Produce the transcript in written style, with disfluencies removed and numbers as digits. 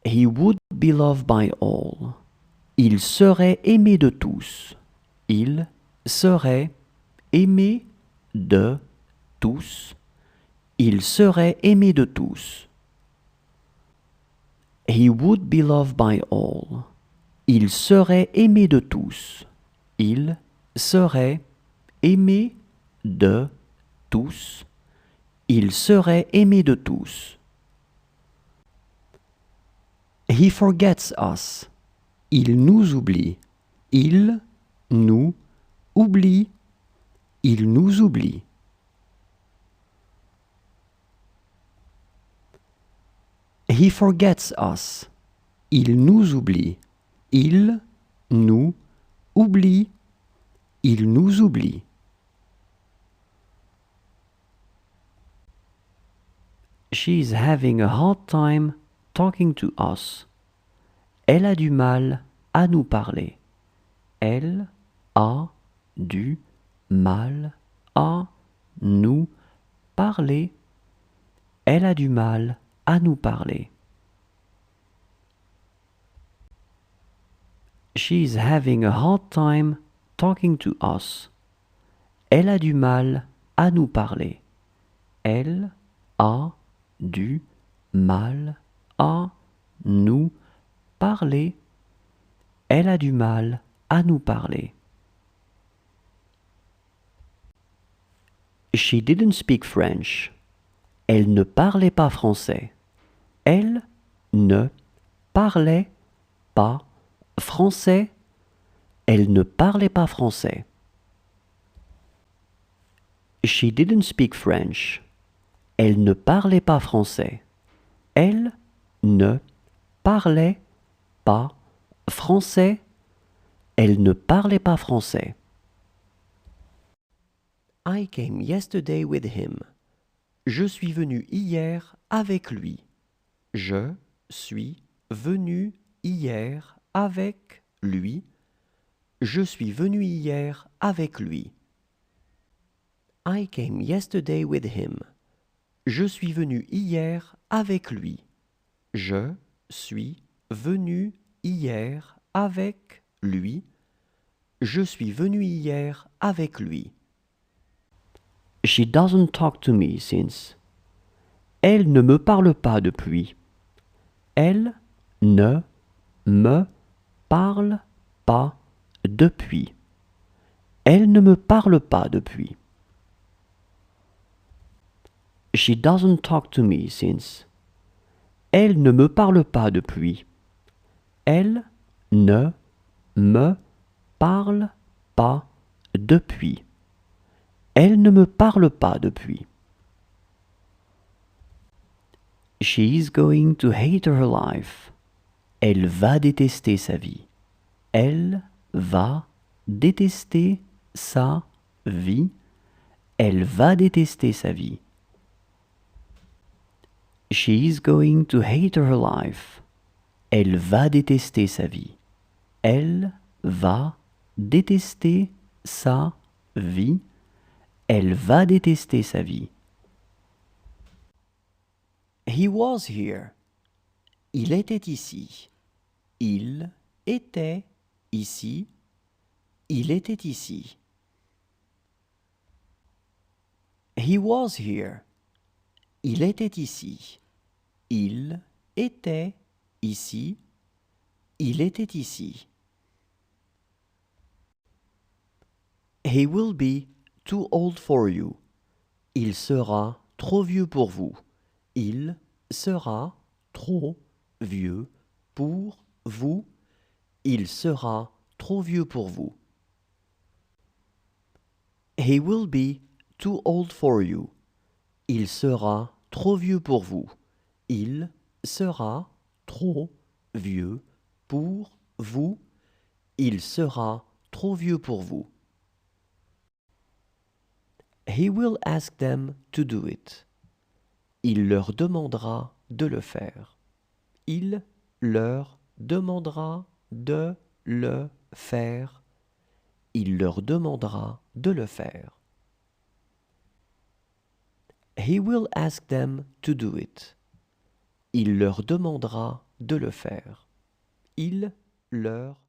He would be loved by all. Il serait aimé de tous. Il serait aimé de tous. Il serait aimé de tous. He would be loved by all. Il serait aimé de tous. Il serait aimé de tous. Il serait aimé de tous. He forgets us. Il nous oublie. Il nous oublie. Il nous oublie. He forgets us. Il nous oublie. Il nous oublie. Il nous oublie. She's having a hard time talking to us. Elle a du mal à nous parler. Elle a du mal à nous parler. Elle a du mal à nous parler. She's having a hard time talking to us. Elle a du mal à nous parler. Elle a du mal à nous parler. Elle a du mal à nous parler. She didn't speak French. Elle ne parlait pas français. Elle ne parlait pas français. Elle ne parlait pas français. She didn't speak French. Elle ne parlait pas français. Elle ne parlait pas français. Elle ne parlait pas français. I came yesterday with him. Je suis venu hier avec lui. Je suis venu hier avec lui. Je suis venu hier avec lui. I came yesterday with him. Je suis venu hier avec lui. Je suis venu hier avec lui. Je suis venu hier avec lui. She doesn't talk to me since. Elle ne me parle pas depuis. Elle ne me parle pas depuis. Elle ne me parle pas depuis. She doesn't talk to me since. Elle ne me parle pas depuis. Elle ne me parle pas depuis. Elle ne me parle pas depuis. She is going to hate her life. Elle va détester sa vie. Elle va détester sa vie. Elle va détester sa vie. She is going to hate her life. Elle va détester sa vie. Elle va détester sa vie. Elle va détester sa vie. He was here. Il était ici. Il était ici. Il était ici. He was here. Il était ici. Il était ici. Il était ici. He will be too old for you. Il sera trop vieux pour vous. Il sera trop vieux pour vous. Il sera trop vieux pour vous. He will be too old for you. Il sera trop vieux pour vous. Il sera trop vieux pour vous. Il sera trop vieux pour vous. He will ask them to do it. Il leur demandera de le faire. Il leur demandera de le faire. Il leur demandera de le faire. He will ask them to do it. Il leur demandera de le faire. Il leur